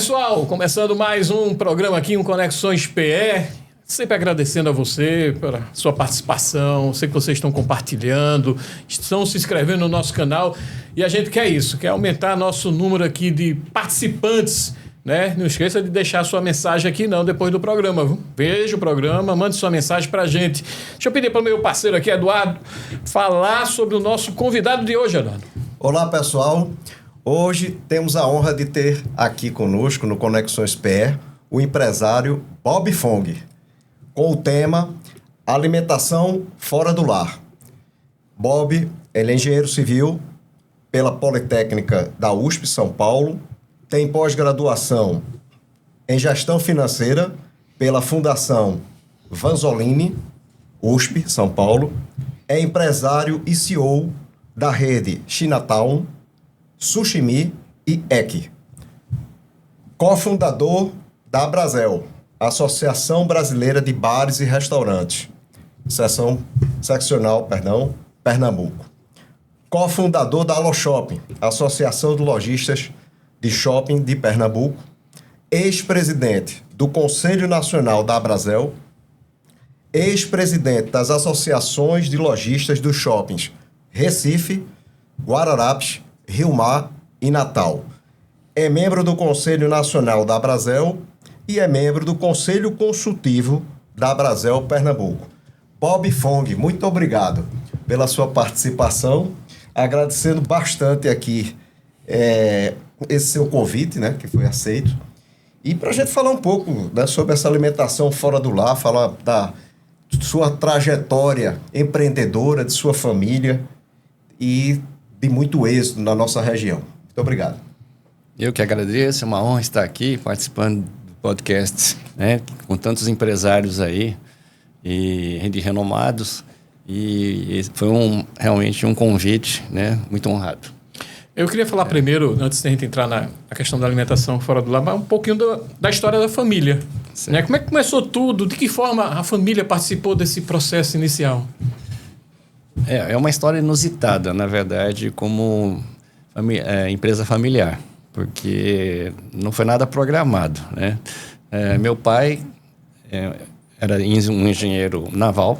pessoal, começando mais um programa aqui, um Conexões PE. Sempre agradecendo a você pela sua participação. Sei que vocês estão compartilhando, estão se inscrevendo no nosso canal. E a gente quer isso, quer aumentar nosso número aqui de participantes, né? Não esqueça de deixar sua mensagem aqui depois do programa. Viu? Veja o programa, mande sua mensagem pra gente. Deixa eu pedir para o meu parceiro aqui, Eduardo, falar sobre o nosso convidado de hoje, Eduardo. Olá, pessoal. Hoje temos a honra de ter aqui conosco no Conexões PE o empresário Bob Fong, com o tema Alimentação Fora do Lar. Bob, ele é engenheiro civil pela Politécnica da USP, São Paulo, tem pós-graduação em gestão financeira pela Fundação Vanzolini, USP, São Paulo, é empresário e CEO da rede Chinatown, Sushimi e EQ. Cofundador da Abrazel, Associação Brasileira de Bares e Restaurantes, seccional, Pernambuco. Cofundador da AloShopping, Associação de Lojistas de Shopping de Pernambuco. Ex-presidente do Conselho Nacional da Abrazel. Ex-presidente das Associações de Lojistas dos Shoppings Recife, Guararapes, Rio Mar e Natal. É membro do Conselho Nacional da Abrazel e é membro do Conselho Consultivo da Abrazel Pernambuco. Bob Fong, muito obrigado pela sua participação, agradecendo bastante aqui esse seu convite, né, que foi aceito. E para a gente falar um pouco, né, sobre essa alimentação fora do lar, falar da sua trajetória empreendedora, de sua família e de muito êxito na nossa região. Muito obrigado. Eu que agradeço, é uma honra estar aqui participando do podcast, né, com tantos empresários aí e de renomados, e foi realmente um convite, né, muito honrado. Eu queria falar primeiro, antes de a gente entrar na questão da alimentação fora do lar, mas um pouquinho da história da família. Né? Como é que começou tudo? De que forma a família participou desse processo inicial? É uma história inusitada, na verdade, como empresa familiar, porque não foi nada programado, né? Meu pai era um engenheiro naval,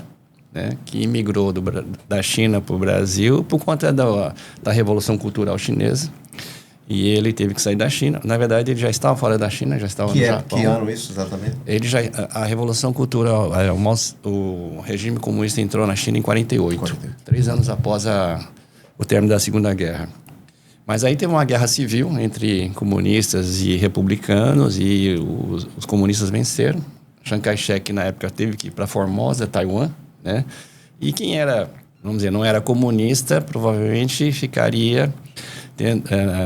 né, que imigrou da China para o Brasil por conta da Revolução Cultural Chinesa. E ele teve que sair da China. Na verdade, ele já estava fora da China, já estava no Japão. Que ano isso, exatamente? A Revolução Cultural, o regime comunista entrou na China em 48. 3 anos após o término da Segunda Guerra. Mas aí teve uma guerra civil entre comunistas e republicanos, e os comunistas venceram. Chiang Kai-shek, na época, teve que ir para Formosa, Taiwan, né? E quem era, vamos dizer, não era comunista, provavelmente ficaria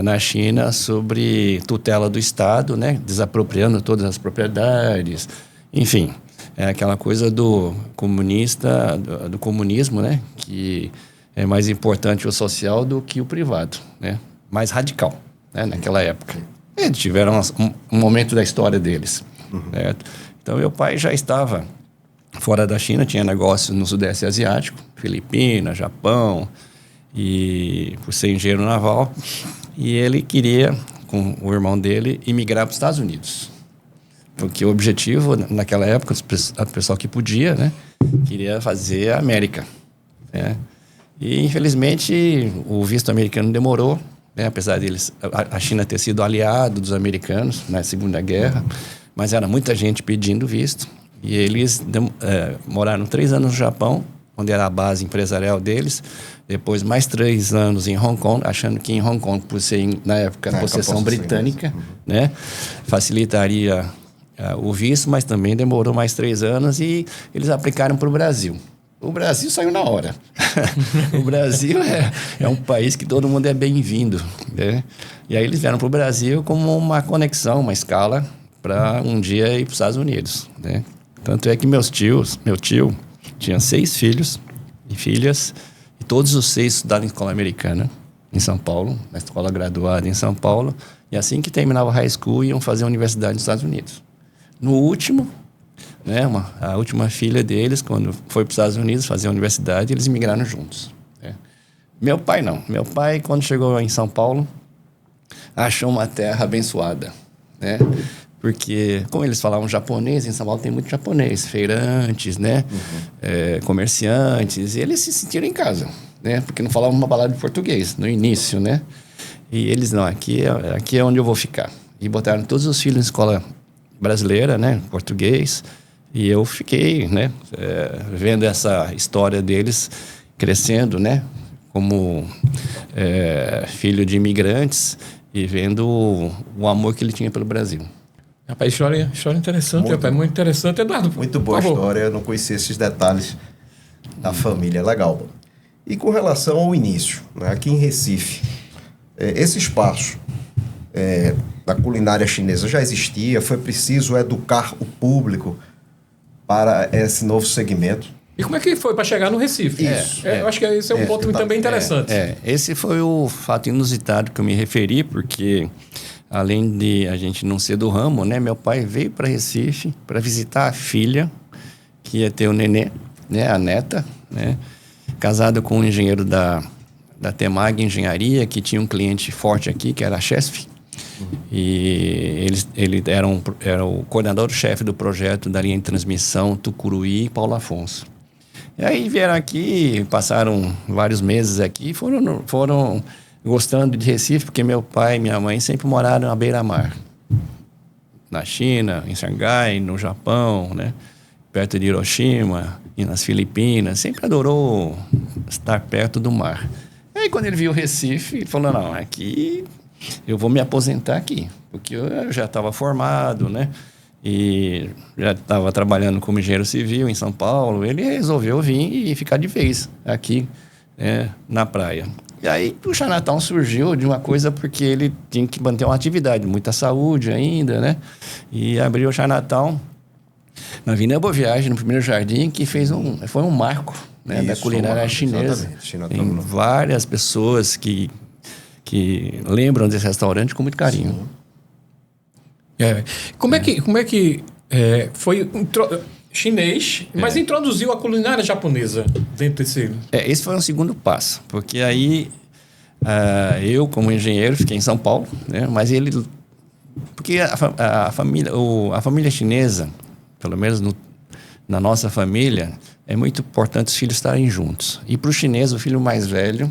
na China sobre tutela do Estado, né? Desapropriando todas as propriedades. Enfim, é aquela coisa do comunismo, né? Que é mais importante o social do que o privado, né? Mais radical, né? Naquela época. Eles tiveram um momento da história deles. Certo? Então, meu pai já estava fora da China, tinha negócios no Sudeste Asiático, Filipinas, Japão, e por ser engenheiro naval, e ele queria, com o irmão dele, imigrar para os Estados Unidos. Porque o objetivo, naquela época, o pessoal que podia, né, queria fazer a América. Né? E, infelizmente, o visto americano demorou, né, apesar deles, a China ter sido aliado dos americanos na Segunda Guerra, mas era muita gente pedindo visto. E eles moraram 3 anos no Japão, onde era a base empresarial deles. Depois, mais 3 anos em Hong Kong, achando que em Hong Kong, por ser, na época, possessão britânica, né, facilitaria o visto, mas também demorou mais 3 anos e eles aplicaram para o Brasil. O Brasil saiu na hora. O Brasil é um país que todo mundo é bem-vindo, né? E aí eles vieram para o Brasil como uma conexão, uma escala, para um dia ir para os Estados Unidos, né? Tanto é que meu tio tinha 6 filhos e filhas, e todos os 6 estudaram em escola americana, em São Paulo, na escola graduada em São Paulo, e assim que terminava a high school, iam fazer a universidade nos Estados Unidos. No último, né, a última filha deles, quando foi para os Estados Unidos fazer a universidade, eles migraram juntos. Né? Meu pai não. Meu pai, quando chegou em São Paulo, achou uma terra abençoada. né? Porque, como eles falavam japonês, em São Paulo tem muito japonês, feirantes, né? Comerciantes, e eles se sentiram em casa, né? Porque não falavam uma palavra de português no início, né? E eles, não, aqui é onde eu vou ficar. E botaram todos os filhos na escola brasileira, né? Português. E eu fiquei, né? Vendo essa história deles crescendo, né? Como filho de imigrantes e vendo o amor que ele tinha pelo Brasil. Rapaz, história interessante, rapaz, muito interessante. Eduardo, muito boa a história, eu não conhecia esses detalhes da família, legal. E com relação ao início, né, aqui em Recife, esse espaço da culinária chinesa já existia, foi preciso educar o público para esse novo segmento. E como é que foi para chegar no Recife? Eu acho que esse é um ponto também interessante. Esse foi o fato inusitado que eu me referi, porque além de a gente não ser do ramo, né? Meu pai veio para Recife para visitar a filha, que ia ter o nenê, né? A neta, né? Casado com um engenheiro da Temag Engenharia, que tinha um cliente forte aqui, que era a Chesf. E ele era o coordenador-chefe do projeto da linha de transmissão Tucuruí e Paulo Afonso. E aí vieram aqui, passaram vários meses aqui e foram gostando de Recife, porque meu pai e minha mãe sempre moraram à beira-mar. Na China, em Xangai, no Japão, né? Perto de Hiroshima e nas Filipinas. Sempre adorou estar perto do mar. E aí quando ele viu Recife, ele falou, não, aqui eu vou me aposentar aqui. Porque eu já estava formado, né? E já estava trabalhando como engenheiro civil em São Paulo. Ele resolveu vir e ficar de vez aqui, na praia. E aí o Chinatown surgiu de uma coisa porque ele tinha que manter uma atividade, muita saúde ainda, né? E abriu o Chinatown na Avenida Boa Viagem, no primeiro jardim, que foi um marco, né, da culinária chinesa. Tem várias pessoas que lembram desse restaurante com muito carinho. Como é que foi chinês, mas introduziu a culinária japonesa dentro desse... Esse foi um segundo passo, porque aí eu, como engenheiro, fiquei em São Paulo, né? Mas ele... Porque a família chinesa, pelo menos na nossa família, é muito importante os filhos estarem juntos. E para o chinês, o filho mais velho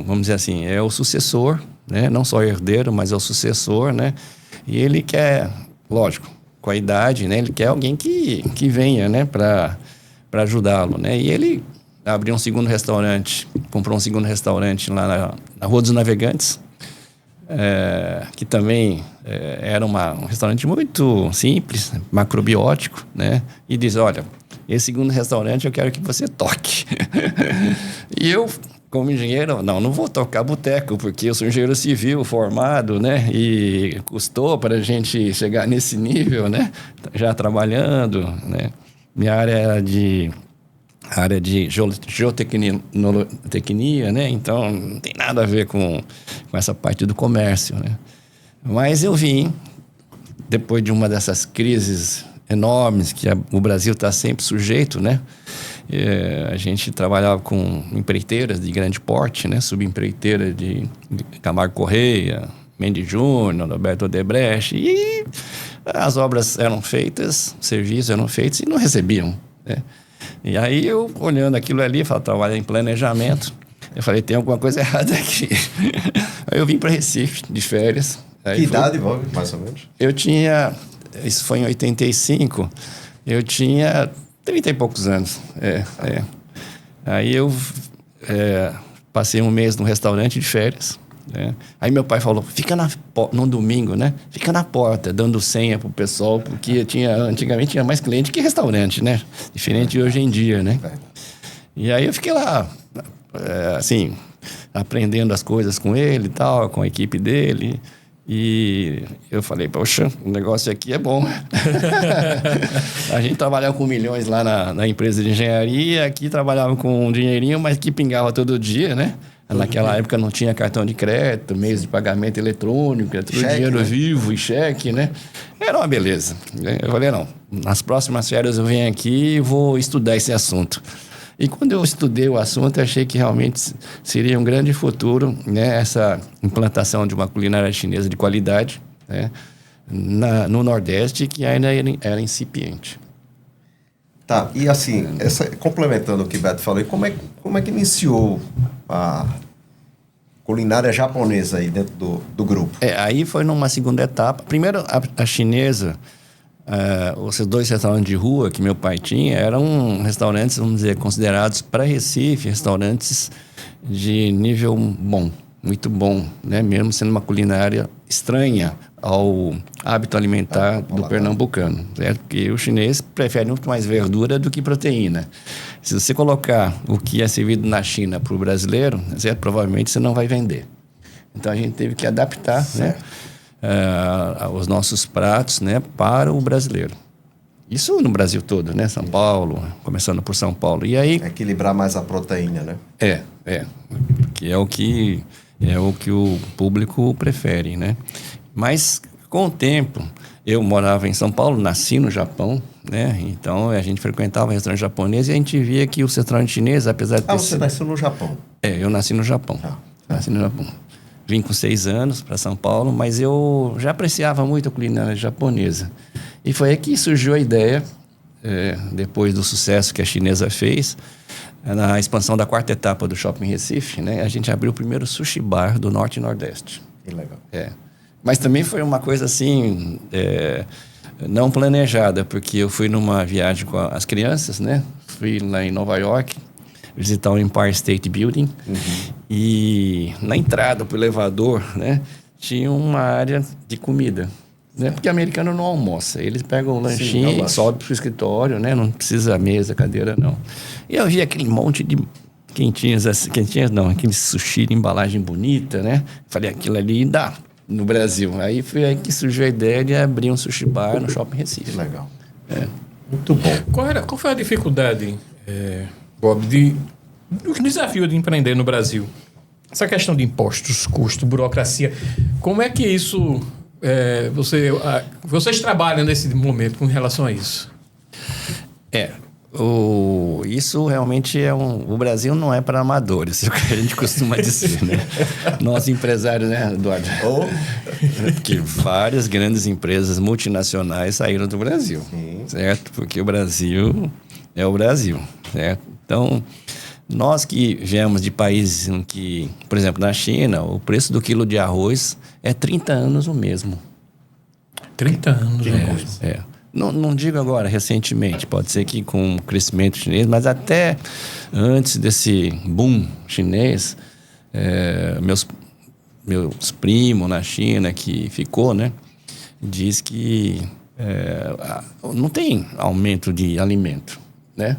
vamos dizer assim, é o sucessor, né? Não só herdeiro, mas é o sucessor, né? E ele quer, lógico, com a idade, né? Ele quer alguém que venha, né? Para ajudá-lo, né? E ele abriu um segundo restaurante, comprou um segundo restaurante lá na Rua dos Navegantes, que também era um restaurante muito simples, macrobiótico, né? E diz, olha, esse segundo restaurante eu quero que você toque. E eu, como engenheiro, não vou tocar boteco, porque eu sou engenheiro civil formado, né? E custou para a gente chegar nesse nível, né? Já trabalhando, né? Minha área era de geotecnia, né? Então não tem nada a ver com essa parte do comércio, né? Mas eu vim, depois de uma dessas crises enormes que o Brasil está sempre sujeito, né? A gente trabalhava com empreiteiras de grande porte, né? Subempreiteira de Camargo Correia, Mendes Júnior, Roberto Odebrecht, e as obras eram feitas, os serviços eram feitos e não recebiam, né? E aí eu, olhando aquilo ali, trabalhava em planejamento, eu falei, tem alguma coisa errada aqui. Aí eu vim para Recife, de férias. Que idade, mais ou menos? Eu tinha, isso foi em 85, eu tinha 30 e poucos anos. Aí eu passei um mês num restaurante de férias, né? Aí meu pai falou, num domingo, né? Fica na porta, dando senha pro pessoal, porque antigamente tinha mais cliente que restaurante, né? Diferente de hoje em dia, né? E aí eu fiquei lá, assim, aprendendo as coisas com ele e tal, com a equipe dele. E eu falei, poxa, o negócio aqui é bom. A gente trabalhava com milhões lá na empresa de engenharia, aqui trabalhava com um dinheirinho, mas que pingava todo dia, né? Naquela época não tinha cartão de crédito, meios de pagamento eletrônico, tudo cheque, dinheiro, né? Vivo e cheque, né? Era uma beleza. Eu falei, não, nas próximas férias eu venho aqui e vou estudar esse assunto. E quando eu estudei o assunto, eu achei que realmente seria um grande futuro, né? Essa implantação de uma culinária chinesa de qualidade, né? no Nordeste, que ainda era incipiente. Tá, e assim, complementando o que o Beto falou, como é que iniciou a culinária japonesa aí dentro do grupo? Aí foi numa segunda etapa. Primeiro, a chinesa, os 2 restaurantes de rua que meu pai tinha, eram restaurantes, vamos dizer, considerados para Recife, restaurantes de nível bom, muito bom, né? Mesmo sendo uma culinária estranha ao hábito alimentar do pernambucano, certo? Porque o chinês prefere muito mais verdura do que proteína. Se você colocar o que é servido na China para o brasileiro, certo? Provavelmente você não vai vender. Então a gente teve que adaptar, né, os nossos pratos, né, para o brasileiro. Isso no Brasil todo, né? São Paulo, começando por São Paulo. E aí Equilibrar mais a proteína, né? Que é o que o público prefere, né? Mas com o tempo, eu morava em São Paulo, nasci no Japão, né? Então a gente frequentava restaurante japonês e a gente via que o restaurante chinês, apesar de ter você nasceu no Japão? eu nasci no Japão. Nasci no Japão. Vim com 6 anos para São Paulo, mas eu já apreciava muito a culinária japonesa. E foi aí que surgiu a ideia, depois do sucesso que a chinesa fez, na expansão da 4ª etapa do Shopping Recife, né? A gente abriu o primeiro sushi bar do Norte e Nordeste. Que legal. Mas também foi uma coisa assim, não planejada, porque eu fui numa viagem com as crianças, né? Fui lá em Nova York visitar o Empire State Building. E na entrada para o elevador, né, tinha uma área de comida, né? Porque americano não almoça, eles pegam o lanchinho, sobe para o escritório, né? Não precisa mesa, cadeira, não. E eu vi aquele monte de quentinhas não, aquele sushi de embalagem bonita, né? Falei, aquilo ali dá no Brasil. Aí foi aí que surgiu a ideia de abrir um sushi bar no Shopping Recife. Que legal. Muito bom. Qual foi a dificuldade, Bob, o desafio de empreender no Brasil? Essa questão de impostos, custo, burocracia, como é que isso... vocês trabalham nesse momento com relação a isso? Isso realmente o Brasil não é para amadores, é o que a gente costuma dizer, né? Nós empresários, né, Eduardo? Porque várias grandes empresas multinacionais saíram do Brasil, certo? Porque o Brasil é o Brasil, certo? Então, nós que viemos de países em que, por exemplo, na China, o preço do quilo de arroz é 30 anos o mesmo. 30 anos, Não digo agora, recentemente, pode ser que com o crescimento chinês, mas até antes desse boom chinês, meus primos na China que ficou, né, diz que não tem aumento de alimento, né?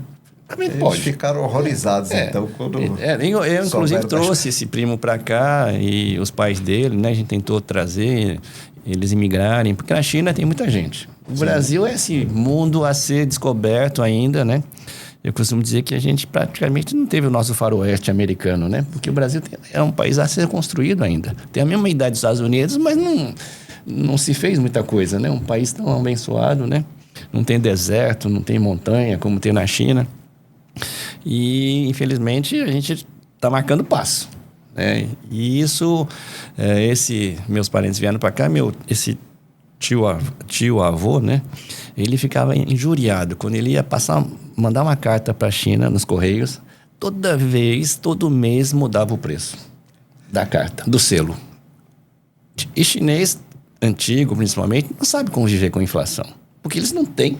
Também Eles ficaram horrorizados, então, quando... eu inclusive, trouxe esse primo para cá e os pais dele, né? A gente tentou trazer eles imigrarem, porque na China tem muita gente. O Brasil é esse mundo a ser descoberto ainda, né? Eu costumo dizer que a gente praticamente não teve o nosso faroeste americano, né? Porque o Brasil é um país a ser construído ainda. Tem a mesma idade dos Estados Unidos, mas não se fez muita coisa, né? Um país tão abençoado, né? Não tem deserto, não tem montanha, como tem na China. E, infelizmente, a gente está marcando passo, né? E isso, meus parentes vieram para cá, esse tio-avô, né? Ele ficava injuriado quando ele ia mandar uma carta para a China nos Correios. Todo mês mudava o preço da carta, do selo. E chinês antigo, principalmente, não sabe conviver com inflação, porque eles não têm.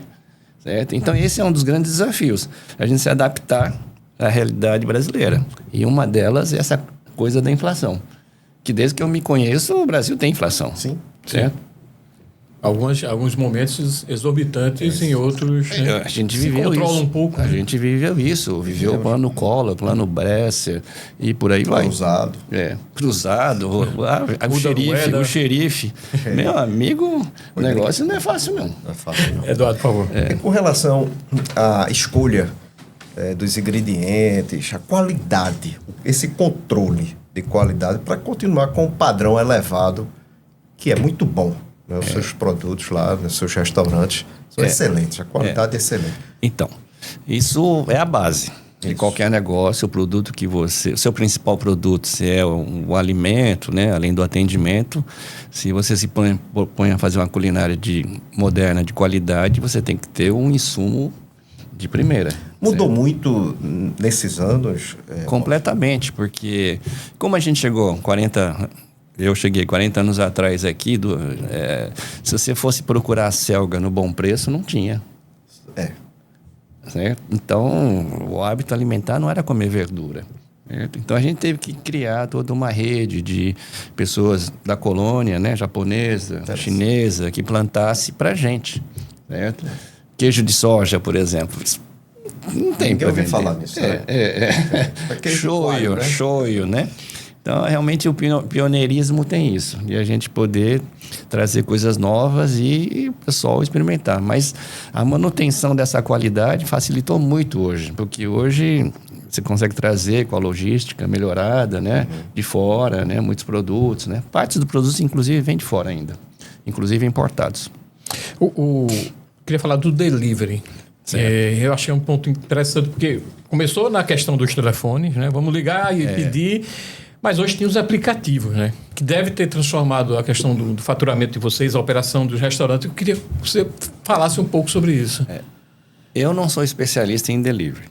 Certo? Então, esse é um dos grandes desafios, a gente se adaptar à realidade brasileira. E uma delas é essa coisa da inflação, que desde que eu me conheço, o Brasil tem inflação. Sim. Certo? Alguns momentos exorbitantes, em outros, né, a gente viveu controla isso. um pouco. A gente viveu isso. Viveu o plano Collor, o plano Bresser e por aí vai. Cruzado. O xerife. Meu amigo, o negócio não é fácil, não. Não é fácil, não. Eduardo, por favor. E com relação à escolha dos ingredientes, a qualidade, esse controle de qualidade para continuar com um padrão elevado, que é muito bom. Os seus produtos lá, nos seus restaurantes são excelentes, a qualidade é excelente. Então, isso é a base, De qualquer negócio, o produto que você... O seu principal produto, se é o alimento, né? Além do atendimento, se você se põe a fazer uma culinária moderna, de qualidade, você tem que ter um insumo de primeira. Mudou muito nesses anos? Completamente, porque como a gente chegou 40... Eu cheguei 40 anos atrás aqui, se você fosse procurar a selga no bom preço, não tinha. Certo? Então, o hábito alimentar não era comer verdura. Certo? Então, a gente teve que criar toda uma rede de pessoas da colônia, né, japonesa, chinesa, que plantasse pra gente. Certo? Queijo de soja, por exemplo. Não tem para vender. Falar nisso. Shoyu, né? Então, realmente, o pioneirismo tem isso. De a gente poder trazer coisas novas e o pessoal experimentar. Mas a manutenção dessa qualidade facilitou muito hoje. Porque hoje você consegue trazer com a logística melhorada, né? De fora, né? Muitos produtos, né? Partes dos produtos, inclusive, vêm de fora ainda. Inclusive importados. Queria falar do delivery. Eu achei um ponto interessante, porque começou na questão dos telefones, né? Vamos ligar e pedir... Mas hoje tem os aplicativos, né? Que deve ter transformado a questão do faturamento de vocês, a operação dos restaurantes. Eu queria que você falasse um pouco sobre isso. Eu não sou especialista em delivery,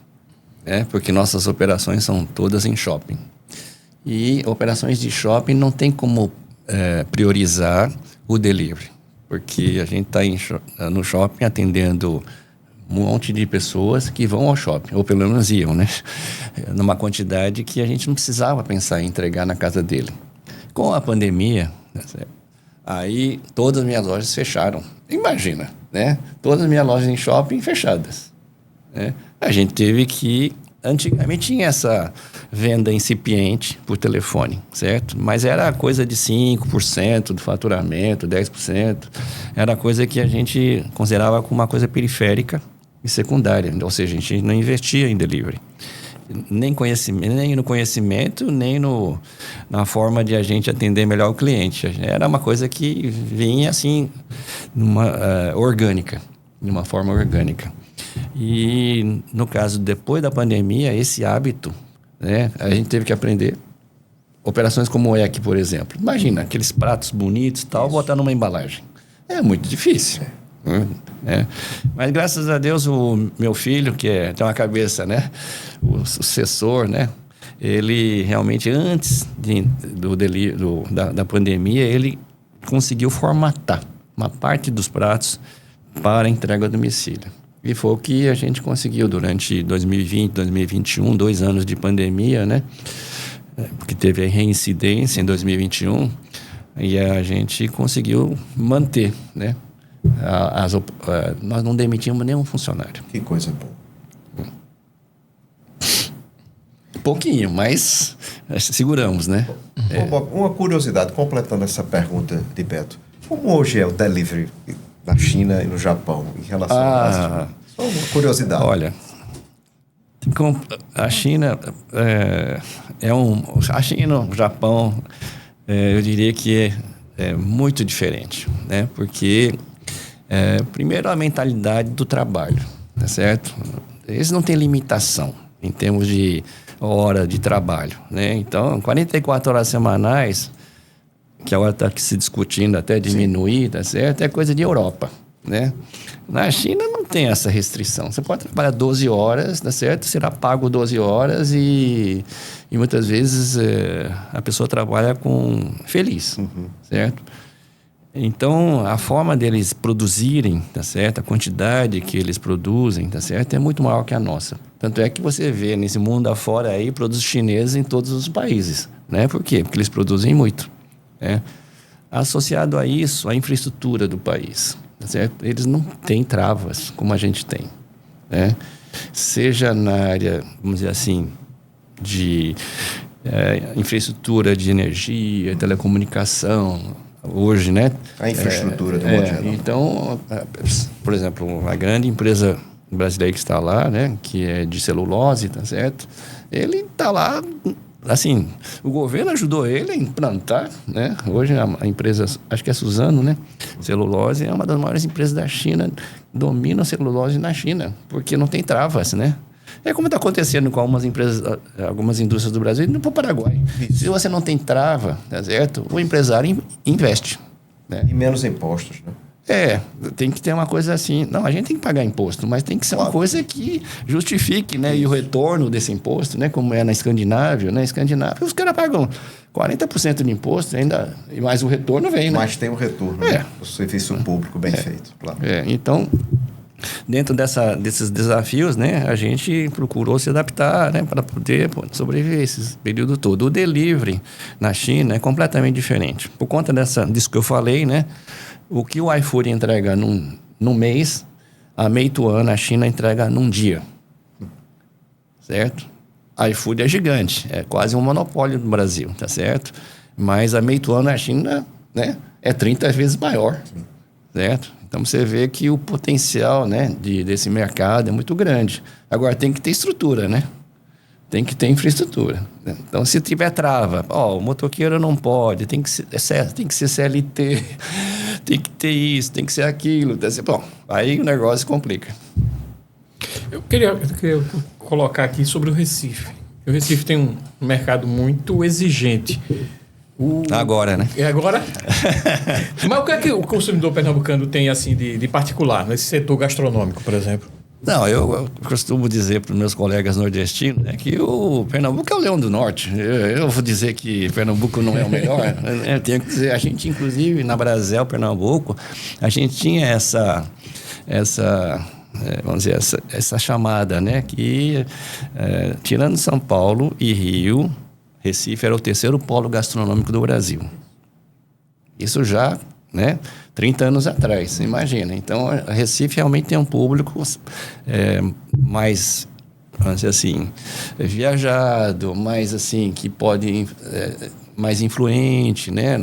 né? Porque nossas operações são todas em shopping. E operações de shopping não tem como priorizar o delivery. Porque a gente está no shopping atendendo um monte de pessoas que vão ao shopping, ou pelo menos iam, né? Numa quantidade que a gente não precisava pensar em entregar na casa dele. Com a pandemia, aí todas as minhas lojas fecharam. Imagina, né? Todas as minhas lojas em shopping fechadas. Né? A gente teve que... Antigamente tinha essa venda incipiente por telefone, certo? Mas era coisa de 5% do faturamento, 10%. Era coisa que a gente considerava como uma coisa periférica e secundária. Ou seja, a gente não investia em delivery. Nem no conhecimento, nem na forma de a gente atender melhor o cliente. Era uma coisa que vinha assim, orgânica, de uma forma orgânica. E no caso, depois da pandemia, esse hábito, né, a gente teve que aprender. Operações como o EC, por exemplo. Imagina, aqueles pratos bonitos e tal, botar numa embalagem. É muito difícil. Mas graças a Deus, o meu filho, que tem uma cabeça, né, o sucessor, né, ele realmente, antes da pandemia, ele conseguiu formatar uma parte dos pratos para entrega a domicílio. E foi o que a gente conseguiu durante 2020, 2021, 2 anos de pandemia, né? Porque teve a reincidência em 2021 e a gente conseguiu manter, né? Nós não demitimos nenhum funcionário. Que coisa boa. Pouquinho, mas seguramos, né? Bob, uma curiosidade, completando essa pergunta de Beto. Como hoje é o delivery na China e no Japão em relação a... Só uma curiosidade. Olha, a China a China, o Japão, eu diria que é muito diferente, né? Porque primeiro a mentalidade do trabalho, tá certo? Eles não têm limitação em termos de hora de trabalho, né? Então, 44 horas semanais, que agora está se discutindo até diminuir, tá certo? É coisa de Europa, né? Na China não tem essa restrição. Você pode trabalhar 12 horas, tá certo? Será pago 12 horas e muitas vezes a pessoa trabalha feliz, certo? Então, a forma deles produzirem, tá certo? A quantidade que eles produzem, tá certo? É muito maior que a nossa. Tanto é que você vê nesse mundo afora aí produtos chineses em todos os países, né? Por quê? Porque eles produzem muito, né? Associado a isso, a infraestrutura do país, tá certo? Eles não têm travas como a gente tem, né? Seja na área, vamos dizer assim, de infraestrutura de energia, telecomunicação, hoje, né? A infraestrutura do modo geral. Então, por exemplo, a grande empresa brasileira que está lá, né? Que é de celulose, tá certo? Ele está lá... Assim, o governo ajudou ele a implantar, né? Hoje a empresa, acho que é Suzano, né? Celulose é uma das maiores empresas da China, domina a celulose na China, porque não tem travas, né? É como está acontecendo com algumas empresas, algumas indústrias do Brasil, indo para o Paraguai. Isso. Se você não tem trava, tá certo? O empresário investe. Né? E menos impostos, né? Tem que ter uma coisa assim. Não, a gente tem que pagar imposto, mas tem que ser uma coisa que justifique, né? E o retorno desse imposto, né? Como é na Escandinávia, né? Escandinávia, os caras pagam 40% de imposto ainda, mas o retorno vem, né? Mas tem um retorno, né? O serviço público bem feito, claro. Então, dentro desses desafios, né? A gente procurou se adaptar, né? Para poder sobreviver esse período todo. O delivery na China é completamente diferente. Por conta disso que eu falei, né? O que o iFood entrega num mês, a Meituan na China entrega num dia. Certo? A iFood é gigante, é quase um monopólio no Brasil, tá certo? Mas a Meituan na China, né, é 30 vezes maior, certo? Então você vê que o potencial, né, desse mercado é muito grande. Agora tem que ter estrutura, né? Tem que ter infraestrutura. Então, se tiver trava, o motoqueiro não pode, tem que ser CLT, tem que ter isso, tem que ser aquilo. Bom, aí o negócio complica. Eu queria colocar aqui sobre o Recife. O Recife tem um mercado muito exigente. Agora, né? Agora? Mas o que é que o consumidor pernambucano tem assim de particular nesse setor gastronômico, por exemplo? Não, eu costumo dizer para os meus colegas nordestinos, né, que o Pernambuco é o Leão do Norte. Eu vou dizer que Pernambuco não é o melhor. Eu tenho que dizer, a gente, inclusive, na Brasel, Pernambuco, a gente tinha vamos dizer, essa chamada, né, que tirando São Paulo e Rio, Recife era o terceiro polo gastronômico do Brasil. Isso já, né, 30 anos atrás, você imagina. Então, a Recife realmente tem um público mais, vamos dizer assim, viajado, mais assim, que pode, mais influente, né,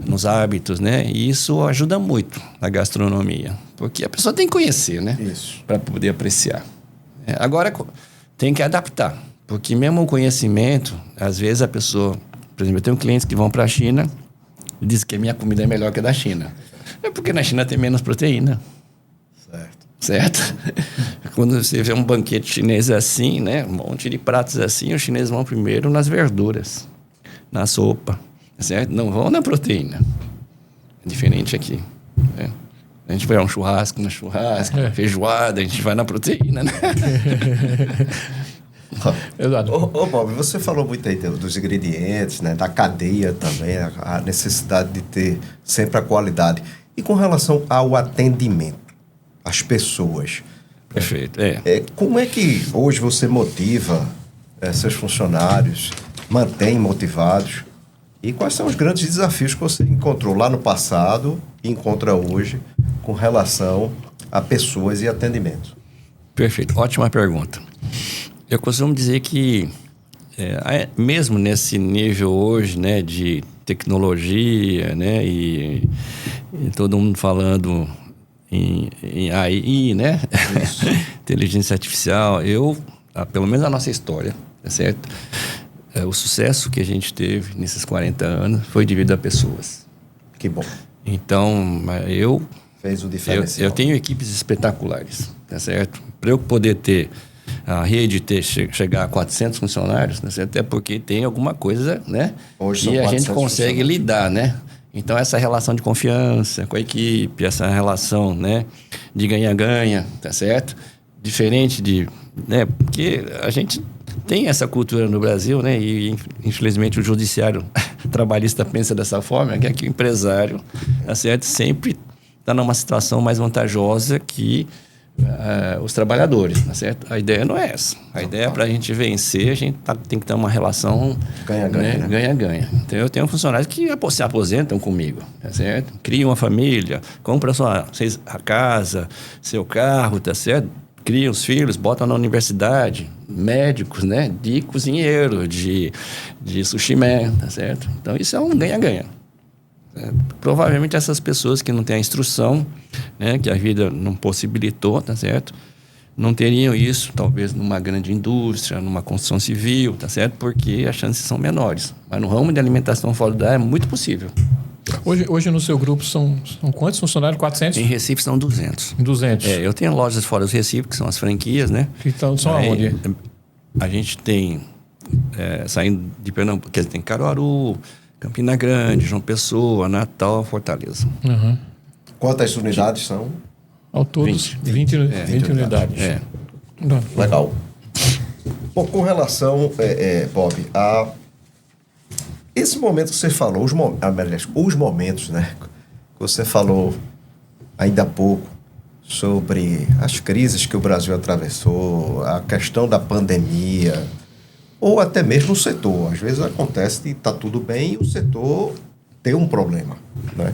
nos hábitos, né? E isso ajuda muito na gastronomia, porque a pessoa tem que conhecer, né? Isso. Para poder apreciar. Agora, tem que adaptar, porque mesmo o conhecimento, às vezes a pessoa... Por exemplo, eu tenho clientes que vão para a China e dizem que a minha comida é melhor que a da China. É porque na China tem menos proteína. Certo? Quando você vê um banquete chinês assim, né? Um monte de pratos assim, os chineses vão primeiro nas verduras, na sopa, certo? Não vão na proteína. É diferente aqui, né? A gente vai a um churrasco, feijoada, a gente vai na proteína, né? Exato. Ô, Bob, você falou muito aí dos ingredientes, né, da cadeia também, a necessidade de ter sempre a qualidade. E com relação ao atendimento, às pessoas. Perfeito. Como é que hoje você motiva seus funcionários, mantém motivados? E quais são os grandes desafios que você encontrou lá no passado e encontra hoje com relação a pessoas e atendimento? Perfeito. Ótima pergunta. Eu costumo dizer que, mesmo nesse nível hoje, né, de tecnologia, né, e todo mundo falando em AI, né, inteligência artificial, pelo menos a nossa história, tá certo? O sucesso que a gente teve nesses 40 anos foi devido a pessoas. Que bom. Então, fez o diferencial. Eu tenho equipes espetaculares, tá certo? Para eu poder ter a rede chegar a 400 funcionários, né? Até porque tem alguma coisa, né, que a gente consegue lidar, né? Então, essa relação de confiança com a equipe, essa relação, né, de ganha-ganha, tá certo? Diferente né, porque a gente tem essa cultura no Brasil, né, e infelizmente o judiciário trabalhista pensa dessa forma, que aqui o empresário, tá certo, sempre está numa situação mais vantajosa que os trabalhadores, tá certo? A ideia não é essa. A ideia é para a gente vencer, a gente tem que ter uma relação ganha-ganha. Então, eu tenho funcionários que se aposentam comigo, tá certo? Criam uma família, compram a casa, seu carro, tá certo? Criam os filhos, botam na universidade, médicos, né? De cozinheiro, de sushi man, tá certo? Então, isso é um ganha-ganha. Provavelmente essas pessoas que não têm a instrução, né, que a vida não possibilitou, tá certo? Não teriam isso, talvez, numa grande indústria, numa construção civil, tá certo? Porque as chances são menores. Mas no ramo de alimentação fora da área é muito possível. Hoje no seu grupo são quantos funcionários? 400? Em Recife são 200. 200. Eu tenho lojas fora do Recife, que são as franquias, né? Então, são aonde? A gente tem, saindo de Pernambuco, quer dizer, tem Caruaru, Campina Grande, João Pessoa, Natal, Fortaleza. Uhum. Quantas unidades são? Ao todo, 20 unidades. Não. Legal. Bom, com relação, Bob, a esse momento que você falou, os momentos, né? Que você falou ainda há pouco sobre as crises que o Brasil atravessou, a questão da pandemia, ou até mesmo o setor. Às vezes acontece que está tudo bem e o setor tem um problema, né?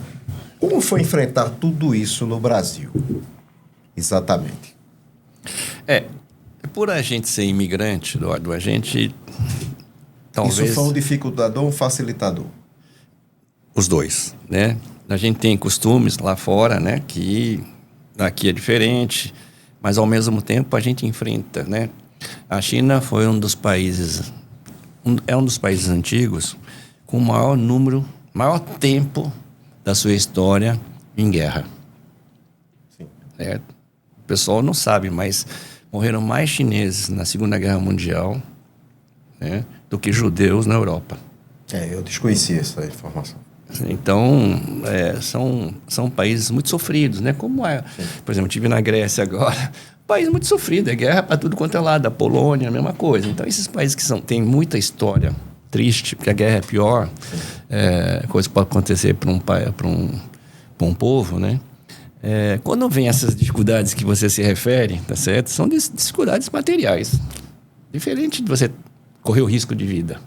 Como foi enfrentar tudo isso no Brasil? Exatamente. Por a gente ser imigrante, Eduardo, a gente talvez... Isso foi um dificultador ou um facilitador? Os dois, né? A gente tem costumes lá fora, né? Que aqui é diferente, mas ao mesmo tempo a gente enfrenta, né? A China foi um dos países antigos com o maior tempo da sua história em guerra. Sim. O pessoal não sabe, mas morreram mais chineses na Segunda Guerra Mundial, né, do que judeus na Europa. Eu desconhecia essa informação. Então, são países muito sofridos, né? Como por exemplo, eu estive na Grécia agora, país muito sofrido, é guerra para tudo quanto é lado, a Polônia, a mesma coisa. Então, esses países que têm muita história triste, porque a guerra é pior, coisa que pode acontecer para um povo, né? Quando vem essas dificuldades que você se refere, tá certo? São dificuldades materiais. Diferente de você correr o risco de vida,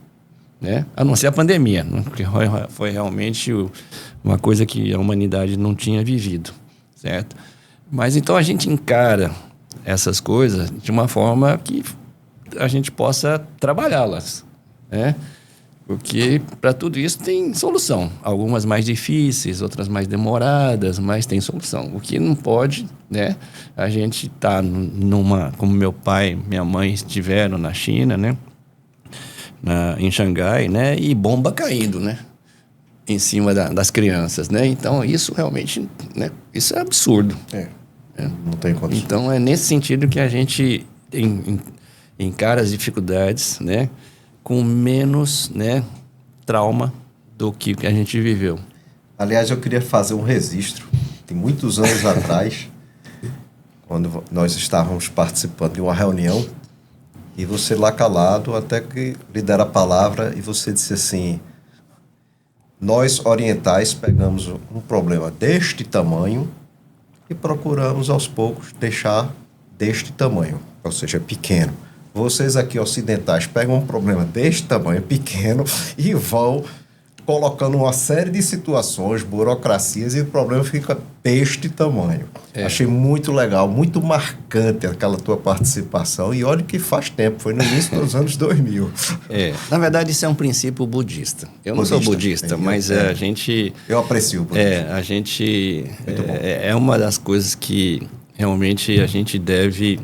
né? A não ser a pandemia, né? Porque foi realmente uma coisa que a humanidade não tinha vivido, certo? Mas então a gente encara essas coisas de uma forma que a gente possa trabalhá-las, né? Porque para tudo isso tem solução. Algumas mais difíceis, outras mais demoradas, mas tem solução. O que não pode, né? A gente está como meu pai e minha mãe estiveram na China, né? Em Xangai, né? E bomba caindo, né? Em cima das crianças, né? Então, isso realmente, né? Isso é absurdo. Não tem condição. Então, é nesse sentido que a gente encara as dificuldades, né? Com menos, né, trauma do que a gente viveu. Aliás, eu queria fazer um registro. Tem muitos anos atrás, quando nós estávamos participando de uma reunião, e você lá calado, até que lhe deram a palavra, e você disse assim: nós orientais pegamos um problema deste tamanho e procuramos aos poucos deixar deste tamanho, ou seja, pequeno. Vocês aqui ocidentais pegam um problema deste tamanho, pequeno, e vão colocando uma série de situações, burocracias, e o problema fica deste tamanho. Achei muito legal, muito marcante aquela tua participação. E olha que faz tempo, foi no início dos anos 2000. Na verdade, isso é um princípio budista. Eu não sou budista, mas a gente... Eu aprecio o budismo. A gente... É uma das coisas que realmente a gente deve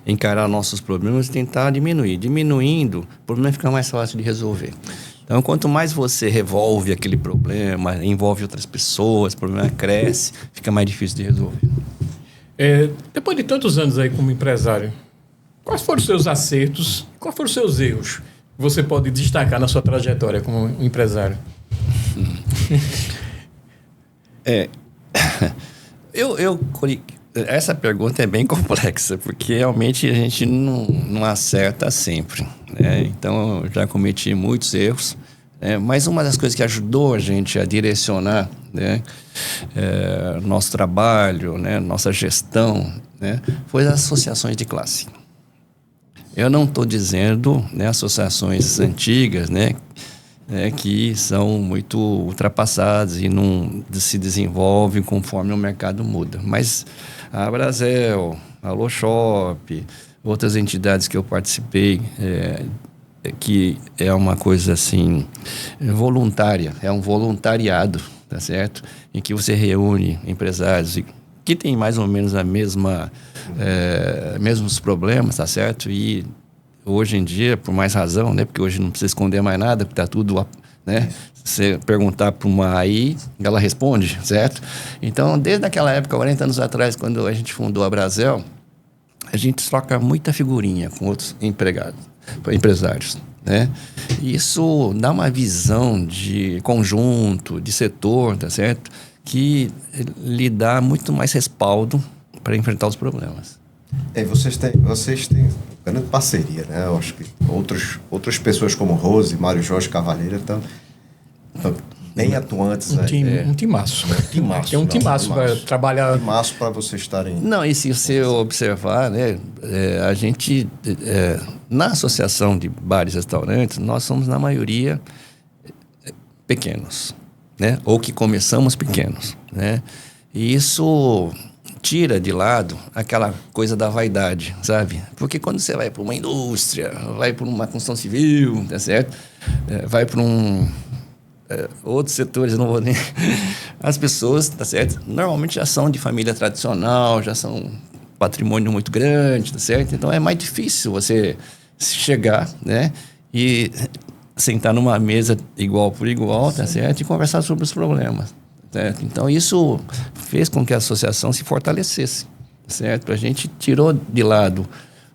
encarar nossos problemas e tentar diminuir. Diminuindo, o problema fica mais fácil de resolver. Então, quanto mais você revolve aquele problema, envolve outras pessoas, o problema cresce, fica mais difícil de resolver. Depois de tantos anos aí como empresário, quais foram os seus acertos, quais foram os seus erros que você pode destacar na sua trajetória como empresário? Essa pergunta é bem complexa, porque realmente a gente não acerta sempre, né? Então, eu já cometi muitos erros, né? Mas uma das coisas que ajudou a gente a direcionar, né, nosso trabalho, né, nossa gestão, né, foi as associações de classe. Eu não estou dizendo, né, associações antigas, né, que são muito ultrapassadas e não se desenvolvem conforme o mercado muda. Mas a Brasel, a Loshop, outras entidades que eu participei, que é uma coisa assim voluntária, é um voluntariado, tá certo? Em que você reúne empresários que têm mais ou menos a mesmos problemas, tá certo? E hoje em dia, por mais razão, né? Porque hoje não precisa esconder mais nada, porque está tudo né? Você perguntar para uma AI, ela responde, certo? Então, desde aquela época, 40 anos atrás, quando a gente fundou a Brasel, a gente troca muita figurinha com outros empresários, né? E isso dá uma visão de conjunto, de setor, tá certo? Que lhe dá muito mais respaldo para enfrentar os problemas. Vocês têm grande parceria, né? Eu acho que outras pessoas como Rose, Mário Jorge Cavalheiro estão bem atuantes. Um timaço. Timaço. É um timaço para trabalhar. Timaço para vocês estarem... Não, e se você observar, né? A gente, na associação de bares e restaurantes, nós somos, na maioria, pequenos, né? Ou que começamos pequenos, né? E isso tira de lado aquela coisa da vaidade, sabe? Porque quando você vai para uma indústria, vai para uma construção civil, tá certo? Vai para outros setores, eu não vou nem... As pessoas, tá certo? Normalmente já são de família tradicional, já são patrimônio muito grande, tá certo? Então é mais difícil você chegar, né? E sentar numa mesa igual por igual, tá certo? E conversar sobre os problemas. Certo? Então, isso fez com que a associação se fortalecesse, certo? A gente tirou de lado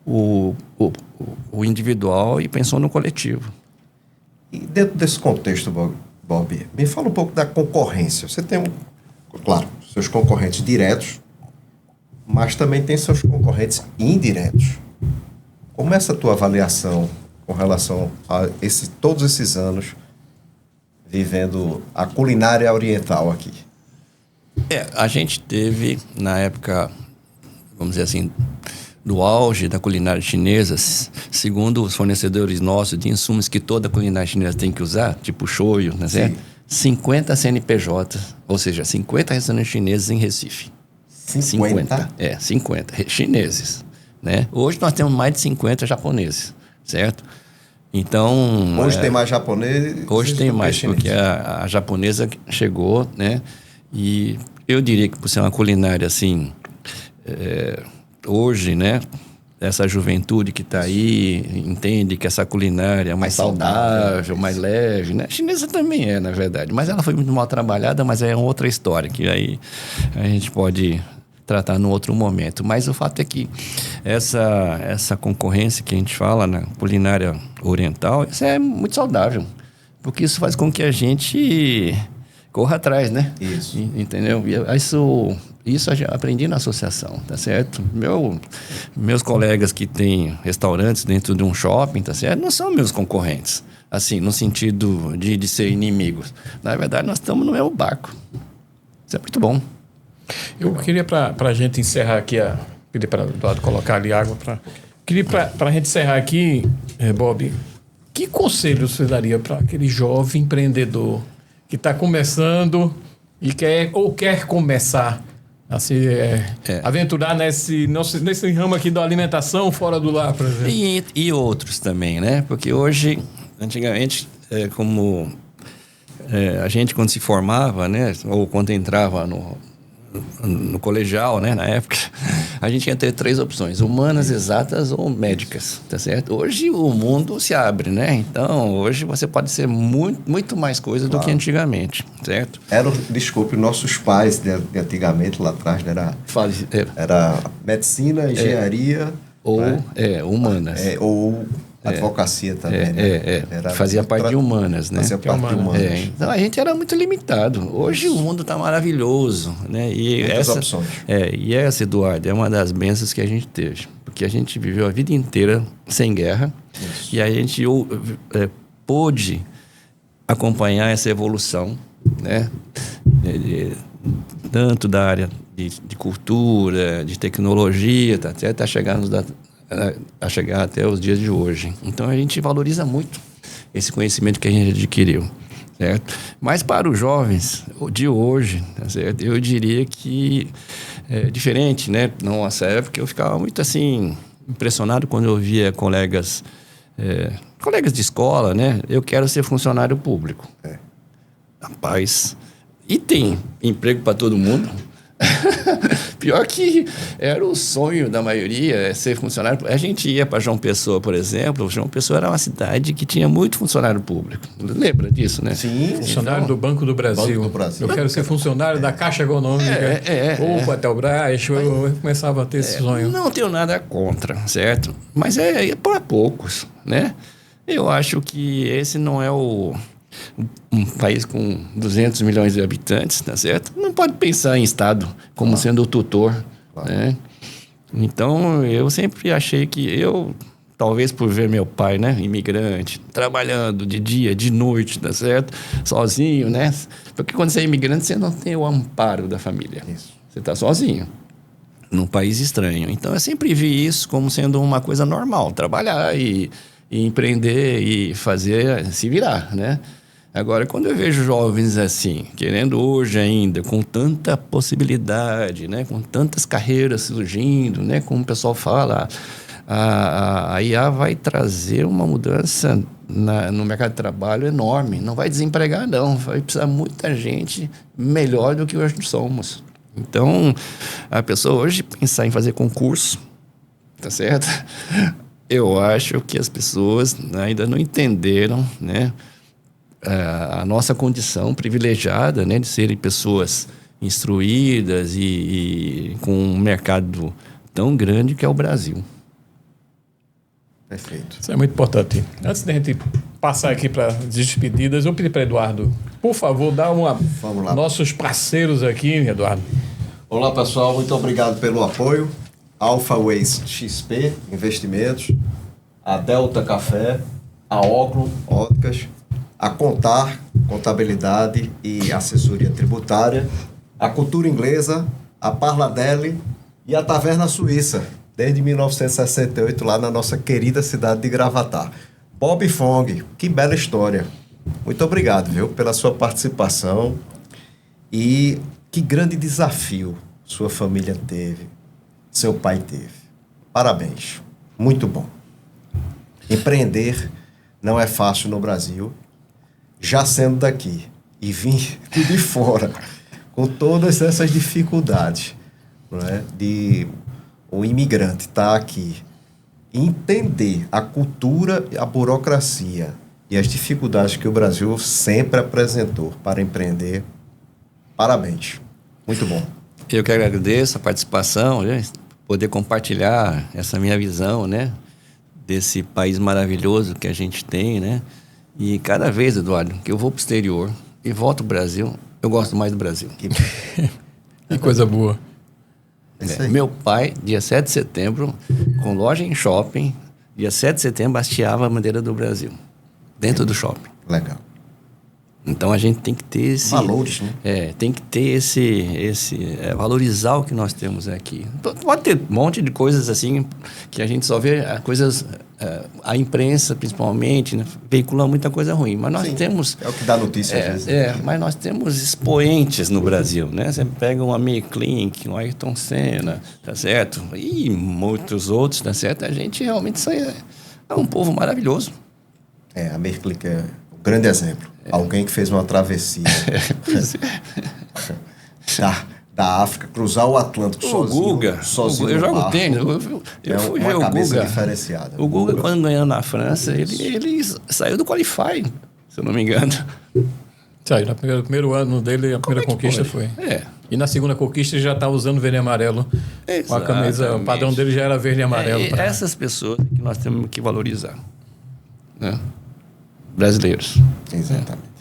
o individual e pensou no coletivo. E dentro desse contexto, Bob, me fala um pouco da concorrência. Você tem, claro, seus concorrentes diretos, mas também tem seus concorrentes indiretos. Como é essa tua avaliação com relação a todos esses anos vivendo a culinária oriental aqui? A gente teve, na época, vamos dizer assim, do auge da culinária chinesa, segundo os fornecedores nossos de insumos que toda culinária chinesa tem que usar, tipo shoyu, né, certo? 50 CNPJs, ou seja, 50 restaurantes chineses em Recife. 50? 50 chineses, né? Hoje nós temos mais de 50 japoneses, certo? Então... Hoje tem mais japonês? Hoje tem mais, porque a japonesa chegou, né? E eu diria que por ser uma culinária assim... hoje, né? Essa juventude que está aí entende que essa culinária é mais saudável, mais leve, né? A chinesa também é, na verdade. Mas ela foi muito mal trabalhada, mas é outra história, que aí a gente pode tratar num outro momento. Mas o fato é que essa concorrência que a gente fala na culinária oriental, isso é muito saudável, porque isso faz com que a gente corra atrás, né? Isso. Entendeu? Isso eu já aprendi na associação, tá certo? Meus colegas que têm restaurantes dentro de um shopping, tá certo? Não são meus concorrentes, assim, no sentido de ser inimigos. Na verdade, nós estamos no mesmo barco. Isso é muito bom. Eu queria, para a gente encerrar aqui, pedir para o Eduardo colocar ali água. Queria, para a gente encerrar aqui, Bob, que conselho você daria para aquele jovem empreendedor que está começando e quer começar a se aventurar nesse ramo aqui da alimentação fora do lar, por exemplo? E outros também, né? Porque hoje, antigamente, como a gente quando se formava, né? Ou quando entrava no colegial, né, na época, a gente ia ter 3 opções: humanas, exatas ou médicas, tá certo? Hoje o mundo se abre, né? Então, hoje você pode ser muito mais coisa do que antigamente, certo? Desculpe, nossos pais de antigamente, lá atrás, era medicina, engenharia... Ou humanas. Ou advocacia também, né? Fazia parte de humanas, né? Fazia parte de humanas. Então a gente era muito limitado. Hoje o mundo está maravilhoso, né? E muitas opções. E essa, Eduardo, é uma das bênçãos que a gente teve. Porque a gente viveu a vida inteira sem guerra. Isso. E a gente pôde acompanhar essa evolução, né? Tanto da área de cultura, de tecnologia, até chegar até os dias de hoje. Então, a gente valoriza muito esse conhecimento que a gente adquiriu, certo? Mas para os jovens de hoje, tá certo? Eu diria que é diferente, né? Nossa época eu ficava muito assim impressionado quando eu via colegas de escola, né? Eu quero ser funcionário público. Rapaz, e tem emprego para todo mundo. Pior que era o sonho da maioria ser funcionário. A gente ia para João Pessoa, por exemplo. João Pessoa era uma cidade que tinha muito funcionário público. Lembra disso, né? Sim. Funcionário do Banco do Brasil. Banco do Brasil. Eu quero ser funcionário da Caixa Econômica. Ou Petrobras. Eu começava a ter esse sonho. Não tenho nada contra, certo? Mas é para poucos, né? Eu acho que esse não é um país com 200 milhões de habitantes, tá certo? Não pode pensar em Estado como sendo o tutor, né? Então, eu sempre achei que talvez por ver meu pai, né, imigrante, trabalhando de dia, de noite, tá certo? Sozinho, né? Porque quando você é imigrante, você não tem o amparo da família. Isso. Você está sozinho, num país estranho. Então, eu sempre vi isso como sendo uma coisa normal, trabalhar e empreender e fazer, se virar, né? Agora, quando eu vejo jovens assim, querendo hoje ainda, com tanta possibilidade, né, com tantas carreiras surgindo, né, como o pessoal fala, a IA vai trazer uma mudança no mercado de trabalho enorme. Não vai desempregar, não. Vai precisar muita gente melhor do que hoje somos. Então, a pessoa hoje pensar em fazer concurso, tá certo? Eu acho que as pessoas ainda não entenderam, né, a nossa condição privilegiada, né, de serem pessoas instruídas e com um mercado tão grande que é o Brasil. Perfeito. Isso é muito importante. Antes da gente passar aqui para despedidas, eu pedi para Eduardo, por favor, dá Vamos lá. nossos parceiros aqui, Eduardo. Olá, pessoal. Muito obrigado pelo apoio. Alpha Ways XP Investimentos, a Delta Café, a Oclo Óticas, a Contar Contabilidade e Assessoria Tributária, a Cultura Inglesa, a Parladelli e a Taverna Suíça, desde 1968, lá na nossa querida cidade de Gravatá. Bob Fong, que bela história. Muito obrigado, viu, pela sua participação e que grande desafio sua família teve, seu pai teve. Parabéns. Muito bom. Empreender não é fácil no Brasil, já sendo daqui e vim de fora, com todas essas dificuldades, não é? De o imigrante estar aqui, entender a cultura, a burocracia e as dificuldades que o Brasil sempre apresentou para empreender. Parabéns. Muito bom. Eu que agradeço a participação, né? Poder compartilhar essa minha visão, né, desse país maravilhoso que a gente tem, né? E cada vez, Eduardo, que eu vou para o exterior e volto ao Brasil, eu gosto mais do Brasil. Que coisa boa. Meu pai, dia 7 de setembro, com loja em shopping, dia 7 de setembro, hasteava a bandeira do Brasil, dentro do shopping. Legal. Então a gente tem que ter esse... Valores, né? Tem que ter valorizar o que nós temos aqui. Pode ter um monte de coisas assim, que a gente só vê coisas... a imprensa, principalmente, né, veicula muita coisa ruim. Mas nós temos... É o que dá notícia às vezes. Mas nós temos expoentes no Brasil, né? Você pega um Amir Klink, um Ayrton Senna, tá certo? E muitos outros, tá certo? A gente realmente é um povo maravilhoso. A Merkel é um grande exemplo. Alguém que fez uma travessia da África, cruzar o Atlântico sozinho. Guga, sozinho eu jogo barco, tênis, eu fui ver o Guga. Diferenciada. O Guga, quando ganhou na França, ele saiu do qualify, se eu não me engano. Saiu, no primeiro ano dele, a primeira conquista foi. E na segunda conquista ele já estava usando verde e amarelo. Com a camisa, o padrão dele já era verde e amarelo. Essas pessoas que nós temos que valorizar, né? Brasileiros. Exatamente.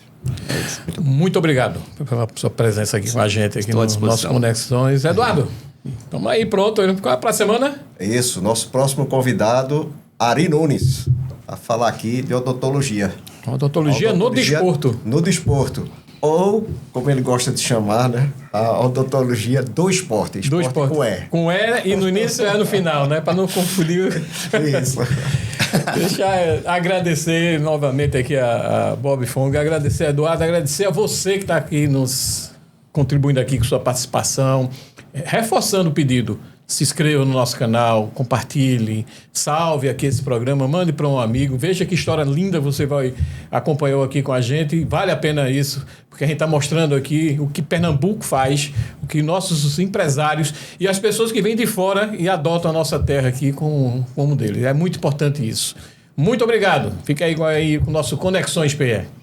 Muito obrigado pela sua presença aqui com a gente, aqui no nosso Conexões. Eduardo, estamos aí pronto. Qual é para a semana? Isso, nosso próximo convidado, Ari Nunes, a falar aqui de odontologia. Odontologia no desporto. No desporto. Ou, como ele gosta de chamar, né? A odontologia do esporte. Esporte com E. Com E e no início é no final, né? Para não confundir. Isso. Deixa eu agradecer novamente aqui a Bob Fong, agradecer a Eduardo, agradecer a você que está aqui contribuindo aqui com sua participação, reforçando o pedido. se inscreva no nosso canal, compartilhe, salve aqui esse programa, mande para um amigo, veja que história linda você acompanhou aqui com a gente, vale a pena isso, porque a gente está mostrando aqui o que Pernambuco faz, o que nossos empresários e as pessoas que vêm de fora e adotam a nossa terra aqui como deles. É muito importante isso. Muito obrigado. Fica aí com o nosso Conexões PE.